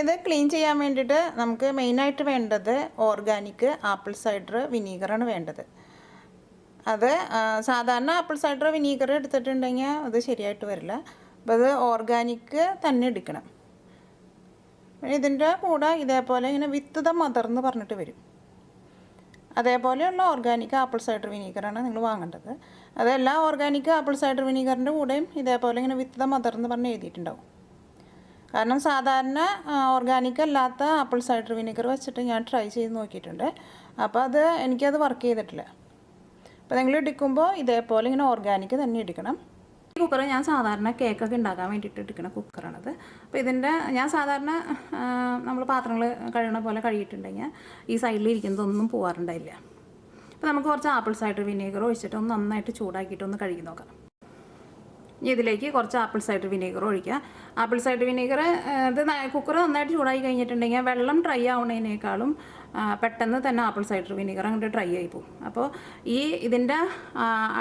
ഇത് ക്ലീൻ ചെയ്യാൻ വേണ്ടിയിട്ട് നമുക്ക് മെയിനായിട്ട് വേണ്ടത് ഓർഗാനിക് ആപ്പിൾ സൈഡർ വിനീഗറാണ് വേണ്ടത്. അത് സാധാരണ ആപ്പിൾ സൈഡർ വിനീഗർ എടുത്തിട്ടുണ്ടെങ്കിൽ അത് ശരിയായിട്ട് വരില്ല. അപ്പോൾ അത് ഓർഗാനിക് തന്നെ എടുക്കണം. ഇതിൻ്റെ കൂടെ ഇതേപോലെ ഇങ്ങനെ വിത്ത് ദ മദർ എന്ന് പറഞ്ഞിട്ട് വരും. അതേപോലെയുള്ള ഓർഗാനിക് ആപ്പിൾ സൈഡർ വിനീഗറാണ് നിങ്ങൾ വാങ്ങേണ്ടത്. അതെല്ലാ ഓർഗാനിക് ആപ്പിൾ സൈഡർ വിനീഗറിൻ്റെ കൂടെയും ഇതേപോലെ ഇങ്ങനെ വിത്ത് ദ മദർ എന്ന് പറഞ്ഞ് എഴുതിയിട്ടുണ്ടാവും. കാരണം സാധാരണ ഓർഗാനിക് അല്ലാത്ത ആപ്പിൾ സൈഡർ വിനീഗർ വെച്ചിട്ട് ഞാൻ ട്രൈ ചെയ്ത് നോക്കിയിട്ടുണ്ട്. അപ്പോൾ എനിക്കത് വർക്ക് ചെയ്തിട്ടില്ല. അപ്പോൾ നിങ്ങൾ എടുക്കുമ്പോൾ ഇതേപോലെ ഇങ്ങനെ ഓർഗാനിക് തന്നെ എടുക്കണം. ഈ കുക്കർ ഞാൻ സാധാരണ കേക്കൊക്കെ ഉണ്ടാക്കാൻ വേണ്ടിയിട്ട് എടുക്കുന്ന കുക്കറാണത്. അപ്പോൾ ഞാൻ സാധാരണ നമ്മൾ പാത്രങ്ങൾ കഴുകണ പോലെ കഴുകിയിട്ടുണ്ടെങ്കിൽ ഈ സൈഡിൽ ഇരിക്കുന്നതൊന്നും പോകാറുണ്ടായില്ല. അപ്പോൾ നമുക്ക് കുറച്ച് ആപ്പിൾ സൈഡർ വിനീഗർ ഒഴിച്ചിട്ട് ഒന്ന് നന്നായിട്ട് ചൂടാക്കിയിട്ട് ഒന്ന് കഴുകി നോക്കാം. ഇതിലേക്ക് കുറച്ച് ആപ്പിൾ സൈഡർ വിനീഗർ ഒഴിക്കുക. ആപ്പിൾ സൈഡർ വിനീഗർ കുക്കർ നന്നായിട്ട് ചൂടാക്കി കഴിഞ്ഞിട്ടുണ്ടെങ്കിൽ വെള്ളം ഡ്രൈ ആവുന്നതിനേക്കാളും പെട്ടെന്ന് തന്നെ ആപ്പിൾ സൈഡർ വിനീഗർ അങ്ങോട്ട് ഡ്രൈ ആയി പോകും. അപ്പോൾ ഇതിൻ്റെ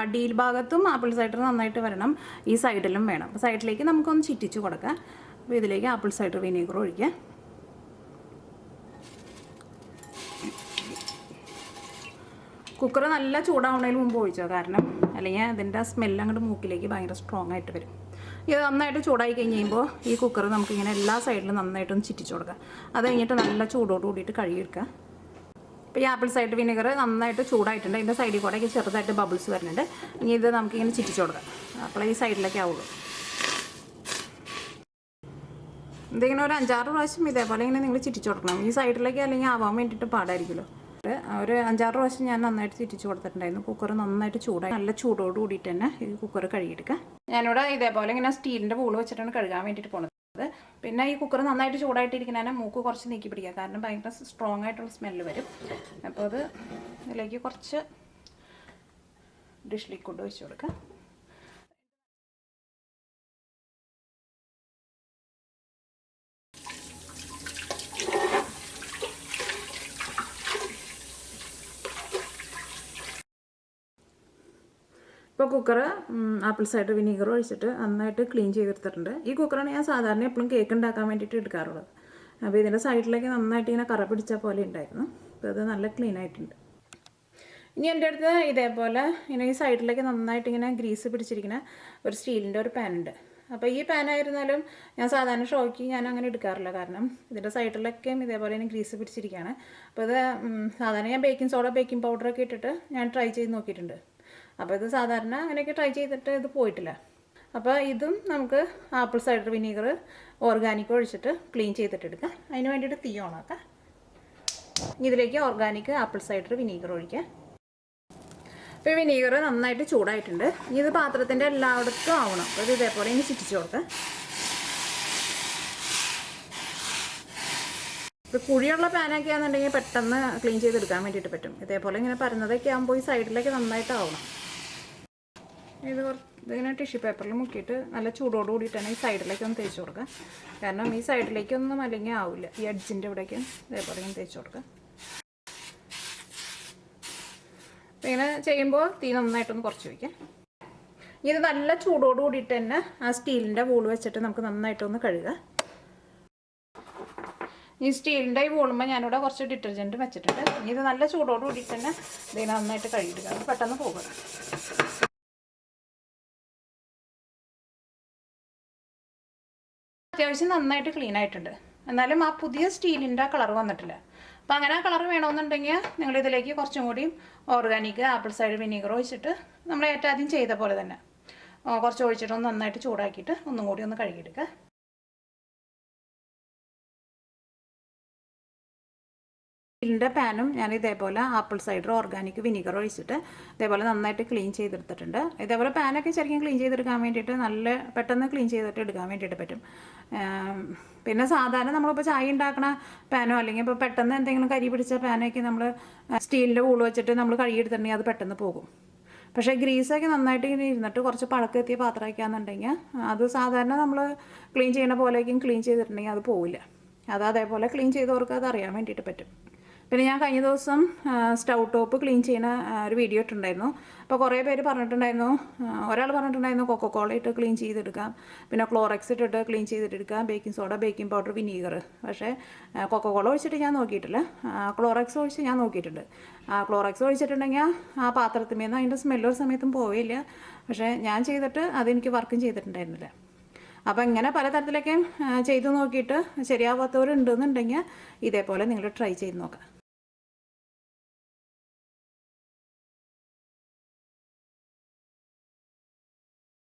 അടിയിൽ ഭാഗത്തും ആപ്പിൾ സൈഡർ നന്നായിട്ട് വരണം, ഈ സൈഡിലും വേണം. അപ്പോൾ സൈഡിലേക്ക് നമുക്കൊന്ന് ചിറ്റിച്ച് കൊടുക്കാം. അപ്പോൾ ഇതിലേക്ക് ആപ്പിൾ സൈഡർ വിനീഗർ ഒഴിക്കുക. കുക്കർ നല്ല ചൂടാവുന്നതിന് മുമ്പ് ഒഴിച്ചോ, കാരണം അല്ലെങ്കിൽ അതിൻ്റെ സ്മെല്ല് അങ്ങോട്ട് മൂക്കിലേക്ക് ഭയങ്കര സ്ട്രോങ് ആയിട്ട് വരും. ഇത് നന്നായിട്ട് ചൂടായി കഴിഞ്ഞ് കഴിയുമ്പോൾ ഈ കുക്കർ നമുക്കിങ്ങനെ എല്ലാ സൈഡിലും നന്നായിട്ടൊന്ന് ചിറ്റിച്ച് കൊടുക്കാം. അത് കഴിഞ്ഞിട്ട് നല്ല ചൂടോട് കൂടിയിട്ട് കഴുകിയെടുക്കുക. ഇപ്പോൾ ഈ ആപ്പിൾ സൈഡർ വിനെഗർ നന്നായിട്ട് ചൂടായിട്ടുണ്ട്. ഇതിൻ്റെ സൈഡിൽ കൂടെ ചെറുതായിട്ട് ബബിൾസ് വരുന്നുണ്ട്. ഇനി ഇത് നമുക്കിങ്ങനെ ചിറ്റിച്ച് കൊടുക്കാം. അപ്പോൾ ഈ സൈഡിലേക്ക് ആവുള്ളൂ. ഇതിങ്ങനെ ഒരു 5-6 പ്രാവശ്യം ഇതേപോലെ ഇങ്ങനെ നിങ്ങൾ ചിറ്റിച്ച് കൊടുക്കണം. ഈ സൈഡിലേക്ക് അല്ലെങ്കിൽ ആവാൻ വേണ്ടിയിട്ട് പാടായിരിക്കുമല്ലോ. ഒരു 5-6 പ്രാവശ്യം ഞാൻ നന്നായിട്ട് ചിറ്റിച്ച് കൊടുത്തിട്ടുണ്ടായിരുന്നു. കുക്കർ നന്നായിട്ട് ചൂടായി നല്ല ചൂടോട് കൂടിയിട്ട് തന്നെ ഈ കുക്കർ കഴുകിയെടുക്കുക. ഞാനിവിടെ ഇതേപോലെ ഇങ്ങനെ സ്റ്റീലിൻ്റെ ബോൾ വെച്ചിട്ടാണ് കഴുകാൻ വേണ്ടിയിട്ട് പോകുന്നത്. പിന്നെ ഈ കുക്കർ നന്നായിട്ട് ചൂടായിട്ടിരിക്കുന്നതിന് മൂക്ക് കുറച്ച് നീക്കി പിടിക്കുക, കാരണം ഭയങ്കര സ്ട്രോങ് ആയിട്ടുള്ള സ്മെല്ല് വരും. അപ്പോൾ ഇതിലേക്ക് കുറച്ച് ഡിഷ് ലിക്വിഡ് ഒഴിച്ച് കൊടുക്കുക. ഇപ്പോൾ കുക്കർ ആപ്പിൾ സൈഡർ വിനീഗർ ഒഴിച്ചിട്ട് നന്നായിട്ട് ക്ലീൻ ചെയ്തെടുത്തിട്ടുണ്ട്. ഈ കുക്കറാണ് ഞാൻ സാധാരണ എപ്പോഴും കേക്ക് ഉണ്ടാക്കാൻ വേണ്ടിയിട്ട് എടുക്കാറുള്ളത്. അപ്പോൾ ഇതിൻ്റെ സൈഡിലേക്ക് നന്നായിട്ട് ഇങ്ങനെ കറ പിടിച്ച പോലെ ഉണ്ടായിരുന്നു. അപ്പോൾ അത് നല്ല ക്ലീൻ ആയിട്ടുണ്ട്. ഇനി എൻ്റെ അടുത്ത് ഇതേപോലെ ഇങ്ങനെ ഈ സൈഡിലേക്ക് നന്നായിട്ട് ഇങ്ങനെ ഗ്രീസ് പിടിച്ചിരിക്കുന്ന ഒരു സ്റ്റീലിൻ്റെ ഒരു പാൻ ഉണ്ട്. അപ്പോൾ ഈ പാനായിരുന്നാലും ഞാൻ സാധാരണ ഷോയ്ക്ക് ഞാൻ അങ്ങനെ എടുക്കാറില്ല, കാരണം ഇതിൻ്റെ സൈഡിലൊക്കെയും ഇതേപോലെ തന്നെ ഗ്രീസ് പിടിച്ചിരിക്കുകയാണ്. അപ്പോൾ സാധാരണ ഞാൻ ബേക്കിംഗ് സോഡ ബേക്കിംഗ് പൗഡറൊക്കെ ഇട്ടിട്ട് ഞാൻ ട്രൈ ചെയ്ത് നോക്കിയിട്ടുണ്ട്. അപ്പോൾ ഇത് സാധാരണ അങ്ങനെയൊക്കെ ട്രൈ ചെയ്തിട്ട് ഇത് പോയിട്ടില്ല. അപ്പോൾ ഇതും നമുക്ക് ആപ്പിൾ സൈഡർ വിനീഗർ ഓർഗാനിക് ഒഴിച്ചിട്ട് ക്ലീൻ ചെയ്തിട്ടെടുക്കാം. അതിന് വേണ്ടിയിട്ട് തീ ഓണാക്കാം. ഇതിലേക്ക് ഓർഗാനിക് ആപ്പിൾ സൈഡർ വിനീഗർ ഒഴിക്കുക. അപ്പോൾ വിനീഗർ നന്നായിട്ട് ചൂടായിട്ടുണ്ട്. ഇത് പാത്രത്തിൻ്റെ എല്ലായിടത്തും ആവണം. അപ്പോൾ ഇത് ഇതേപോലെ ഇനി ചുറ്റിച്ച് കൊടുക്കാം. ഇപ്പോൾ കുഴിയുള്ള പാനൊക്കെ ആണെന്നുണ്ടെങ്കിൽ പെട്ടെന്ന് ക്ലീൻ ചെയ്തെടുക്കാൻ വേണ്ടിയിട്ട് പറ്റും. ഇതേപോലെ ഇങ്ങനെ പരന്നതൊക്കെ ആകുമ്പോൾ ഈ സൈഡിലേക്ക് നന്നായിട്ട് ആവണം. ഇതിങ്ങനെ ടിഷ്യൂ പേപ്പറിൽ മുക്കിയിട്ട് നല്ല ചൂടോട് കൂടിയിട്ട് തന്നെ ഈ സൈഡിലേക്ക് ഒന്ന് തേച്ച് കൊടുക്കുക. കാരണം ഈ സൈഡിലേക്കൊന്നും അല്ലെങ്കിൽ ആവില്ല. ഈ എഡ്ജിൻ്റെ ഇവിടേക്ക് ഇതേപോലെ ഇങ്ങനെ തേച്ച് കൊടുക്കുക. അപ്പോൾ ഇങ്ങനെ ചെയ്യുമ്പോൾ തീ നന്നായിട്ടൊന്ന് കുറച്ച് വയ്ക്കാം. ഇത് നല്ല ചൂടോട് കൂടിയിട്ട് തന്നെ ആ സ്റ്റീലിൻ്റെ ബോൾ വെച്ചിട്ട് നമുക്ക് നന്നായിട്ടൊന്ന് കഴുകുക. ഈ സ്റ്റീലിൻ്റെ ഈ ബോളുമ്പോൾ ഞാനിവിടെ കുറച്ച് ഡിറ്റർജൻറ്റ് വെച്ചിട്ടുണ്ട്. ഇത് നല്ല ചൂടോട് കൂടിയിട്ട് തന്നെ ഇതിനെ നന്നായിട്ട് കഴുകിയെടുക്കുക. അത് പെട്ടെന്ന് പോകുക. അത്യാവശ്യം നന്നായിട്ട് ക്ലീൻ ആയിട്ടുണ്ട്. എന്നാലും ആ പുതിയ സ്റ്റീലിൻ്റെ കളർ വന്നിട്ടില്ല. അപ്പോൾ അങ്ങനെ ആ കളർ വേണമെന്നുണ്ടെങ്കിൽ നിങ്ങളിതിലേക്ക് കുറച്ചും കൂടി ഓർഗാനിക് ആപ്പിൾ സൈഡർ വിനീഗർ ഒഴിച്ചിട്ട് നമ്മൾ ഏറ്റവും ആദ്യം ചെയ്ത പോലെ തന്നെ കുറച്ച് ഒഴിച്ചിട്ട് ഒന്ന് നന്നായിട്ട് ചൂടാക്കിയിട്ട് ഒന്നും കൂടി ഒന്ന് കഴുകിയെടുക്കുക. സ്റ്റീലിൻ്റെ പാനും ഞാൻ ഇതേപോലെ ആപ്പിൾ സൈഡർ ഓർഗാനിക് വിനീഗർ ഒഴിച്ചിട്ട് ഇതേപോലെ നന്നായിട്ട് ക്ലീൻ ചെയ്തെടുത്തിട്ടുണ്ട്. ഇതേപോലെ പാനൊക്കെ ശരിക്കും ക്ലീൻ ചെയ്തെടുക്കാൻ വേണ്ടിയിട്ട് നല്ല പെട്ടെന്ന് ക്ലീൻ ചെയ്തിട്ട് എടുക്കാൻ വേണ്ടിയിട്ട് പറ്റും. പിന്നെ സാധാരണ നമ്മളിപ്പോൾ ചായ ഉണ്ടാക്കണ പാനോ അല്ലെങ്കിൽ ഇപ്പോൾ പെട്ടെന്ന് എന്തെങ്കിലും കരി പിടിച്ച പാനൊക്കെ നമ്മൾ സ്റ്റീലിൻ്റെ ബോൾ വെച്ചിട്ട് നമ്മൾ കഴുകിയെടുത്തിട്ടുണ്ടെങ്കിൽ അത് പെട്ടെന്ന് പോകും. പക്ഷേ ഗ്രീസൊക്കെ നന്നായിട്ട് ഇങ്ങനെ ഇരുന്നിട്ട് കുറച്ച് പഴക്കെത്തിയ പാത്രമൊക്കെ ആണെന്നുണ്ടെങ്കിൽ അത് സാധാരണ നമ്മൾ ക്ലീൻ ചെയ്യുന്ന പോലെയൊക്കെയും ക്ലീൻ ചെയ്തിട്ടുണ്ടെങ്കിൽ അത് പോവില്ല. അതേപോലെ ക്ലീൻ ചെയ്തവർക്ക് അത് അറിയാൻ വേണ്ടിയിട്ട് പറ്റും. പിന്നെ ഞാൻ കഴിഞ്ഞ ദിവസം സ്റ്റൗ ടോപ്പ് ക്ലീൻ ചെയ്യുന്ന ഒരു വീഡിയോ ഇട്ടിട്ടുണ്ടായിരുന്നു. അപ്പോൾ കുറേ പേര് പറഞ്ഞിട്ടുണ്ടായിരുന്നു, ഒരാൾ പറഞ്ഞിട്ടുണ്ടായിരുന്നു കൊക്കോകോള ഇട്ട് ക്ലീൻ ചെയ്തെടുക്കാം, പിന്നെ ക്ലോറക്സ് ഇട്ടിട്ട് ക്ലീൻ ചെയ്തെടുക്കാം, baking soda, baking powder, vinegar. പക്ഷേ കൊക്കോകോള ഒഴിച്ചിട്ട് ഞാൻ നോക്കിയിട്ടില്ല, ക്ലോറക്സ് ഒഴിച്ച് ഞാൻ നോക്കിയിട്ടുണ്ട്. ക്ലോറക്സ് ഒഴിച്ചിട്ടുണ്ടെങ്കിൽ ആ പാത്രത്തിൽ നിന്ന് അതിൻ്റെ സ്മെല്ലൊരു സമയത്തും പോവില്ല. പക്ഷേ ഞാൻ ചെയ്തിട്ട് അതെനിക്ക് വർക്കും ചെയ്തിട്ടുണ്ടായിരുന്നില്ല. അപ്പോൾ ഇങ്ങനെ പലതരത്തിലൊക്കെ ചെയ്ത് നോക്കിയിട്ട് ശരിയാവാത്തവരുണ്ടെന്നുണ്ടെങ്കിൽ ഇതേപോലെ നിങ്ങൾ ട്രൈ ചെയ്ത് നോക്കാം.